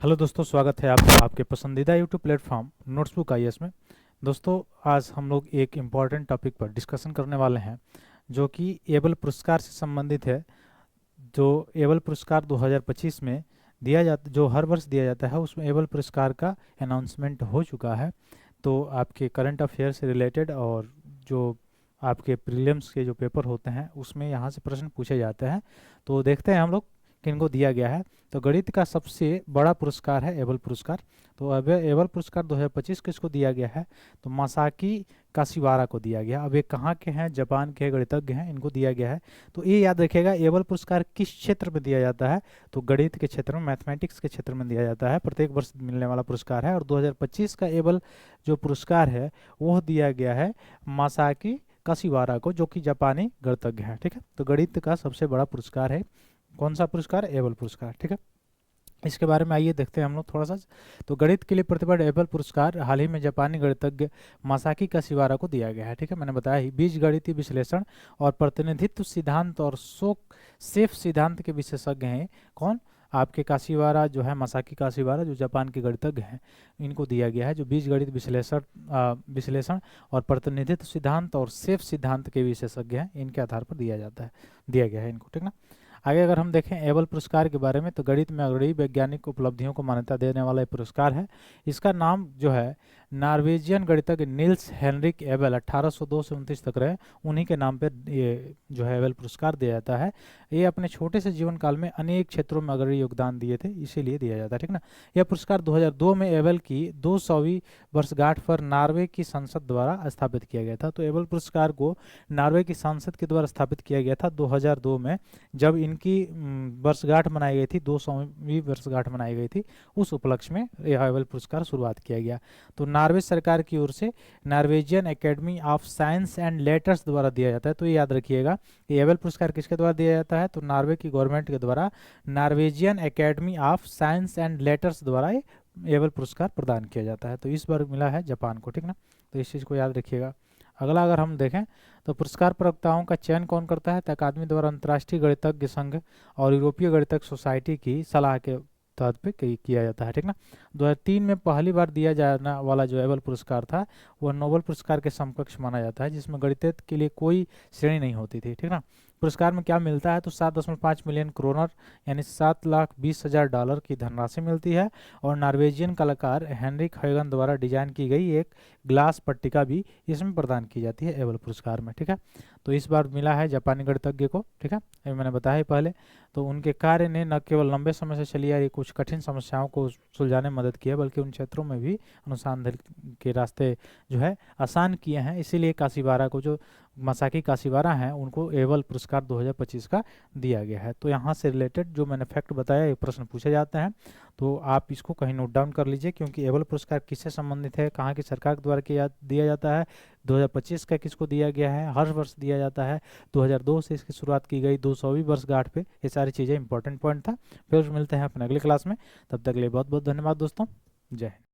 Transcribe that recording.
Hello दोस्तों, स्वागत है आपका आपके पसंदीदा यूट्यूब प्लेटफॉर्म नोट्सबुक आईएएस में। दोस्तों, आज हम लोग एक इम्पॉर्टेंट टॉपिक पर डिस्कशन करने वाले हैं जो कि एबल पुरस्कार से संबंधित है। जो एबल पुरस्कार 2025 में दिया जाता, जो हर वर्ष दिया जाता है, उसमें एबल पुरस्कार का अनाउंसमेंट हो चुका है। तो आपके करंट अफेयर से रिलेटेड और जो आपके प्रीलिम्स के जो पेपर होते हैं उसमें यहाँ से प्रश्न पूछे जाते हैं। तो देखते हैं हम लोग किनको दिया गया है। तो गणित का सबसे बड़ा पुरस्कार है एबल पुरस्कार। तो अब एबल पुरस्कार 2025 किसको दिया गया है? तो मासाकी काशिवारा को दिया गया। अब ये कहाँ के हैं? जापान के गणितज्ञ हैं, इनको दिया गया है। तो ये याद रखिएगा, एबल पुरस्कार किस क्षेत्र में दिया जाता है? तो गणित के क्षेत्र में, मैथमेटिक्स के क्षेत्र में दिया जाता है। प्रत्येक वर्ष मिलने वाला पुरस्कार है। और 2025 का एबल जो पुरस्कार है वह दिया गया है मासाकी काशिवारा को, जो कि जापानी गणितज्ञ हैं। ठीक है, तो गणित का सबसे बड़ा पुरस्कार है कौन सा पुरस्कार? एबल पुरस्कार। ठीक है, इसके बारे में आइए देखते हैं हम लोग थोड़ा सा। तो गणित के लिए प्रतिवर्ष एबल पुरस्कार हाल ही में जापानी गणितज्ञ मासाकी काशिवारा को दिया गया है। ठीक है, मैंने बताया ही, बीजगणितीय विश्लेषण और प्रतिनिधित्व सिद्धांत और सेफ सिद्धांत के विशेषज्ञ हैं। कौन? आपके काशिवारा जो है, मासाकी काशिवारा, जो जापान के गणितज्ञ हैं, इनको दिया गया है। जो बीजगणित विश्लेषण और प्रतिनिधित्व सिद्धांत और सेफ सिद्धांत के विशेषज्ञ हैं, इनके आधार पर दिया गया है इनको। ठीक ना। आगे अगर हम देखें एबल पुरस्कार के बारे में, तो गणित में अग्रणी वैज्ञानिक उपलब्धियों को मान्यता देने वाला एक पुरस्कार है। इसका नाम जो है नॉर्वेजियन गणितज्ञ निल्स हेनरिक एबल 1802 से 29 तक रहे, उन्हीं के नाम पर ये जो है एबल पुरस्कार दिया जाता है। ये अपने छोटे से जीवन काल में अनेक क्षेत्रों में अग्रणी योगदान दिए थे, इसीलिए दिया जाता है। ठीक ना। यह पुरस्कार 2002 में एबल की 200वीं वर्षगांठ पर नॉर्वे की संसद द्वारा स्थापित किया गया था। तो एबल पुरस्कार को नॉर्वे की संसद के द्वारा स्थापित किया गया था 2002 में, जब इनकी वर्षगांठ मनाई गई थी, 200वीं वर्षगांठ मनाई गई थी। उस उपलक्ष्य में यह एबल पुरस्कार शुरुआत किया गया। तो नॉर्वे सरकार की ओर से Norwegian academy of science and letters द्वारा दिया जाता है। तो ये याद रखिएगा कि एबल पुरस्कार किसके द्वारा दिया जाता है? तो नॉर्वे की गवर्नमेंट के द्वारा Norwegian academy of science and letters द्वारा एबल पुरस्कार प्रदान किया जाता है। तो इस बार मिला है जापान को। ठीक ना, तो इस चीज़ को याद रखिएगा। अगला अगर हम देखें तो पुरस्कार प्रवक्ताओं का चयन कौन करता है? तो अकादमी द्वारा अंतर्राष्ट्रीय गणितज्ञ संघ और यूरोपीय गणितज्ञ सोसाइटी की सलाह के तहत पे किया जाता है। ठीक ना। 2003 में पहली बार दिया जाने वाला जो एबल पुरस्कार था वह नोबेल पुरस्कार के समकक्ष माना जाता है, जिसमें गणित के लिए कोई श्रेणी नहीं होती थी। ठीक ना। पुरस्कार में क्या मिलता है? तो 7.5 मिलियन क्रोनर यानी $7,20,000 की धनराशि मिलती है। और नॉर्वेजियन कलाकार हेनरिक हैगन द्वारा डिजाइन की गई एक ग्लास पट्टिका भी इसमें प्रदान की जाती है एबल पुरस्कार में। ठीक है, तो इस बार मिला है जापानी गणितज्ञ को। ठीक है, ये मैंने बताया ही पहले। तो उनके कार्य ने न केवल लंबे समय से चली आ रही कुछ कठिन समस्याओं को सुलझाने में मदद की है, बल्कि उन क्षेत्रों में भी अनुसंधान के रास्ते जो है आसान किए हैं। इसीलिए काशिवारा को, जो मासाकी काशिवारा हैं, उनको एबल पुरस्कार 2025 का दिया गया है। तो यहाँ से रिलेटेड जो मैंने फैक्ट बताया, ये प्रश्न पूछे जाते हैं, तो आप इसको कहीं नोट डाउन कर लीजिए, क्योंकि एबल पुरस्कार किससे संबंधित है, कहाँ की सरकार के द्वारा दिया जाता है, 2025 का किसको दिया गया है, हर वर्ष दिया जाता है, 2002 से इसकी शुरुआत की गई, 200वीं वर्षगांठ पे, ये सारी चीज़ें इंपॉर्टेंट पॉइंट था। फिर मिलते हैं अपने अगली क्लास में, तब तक के लिए बहुत बहुत धन्यवाद दोस्तों। जय हिंद।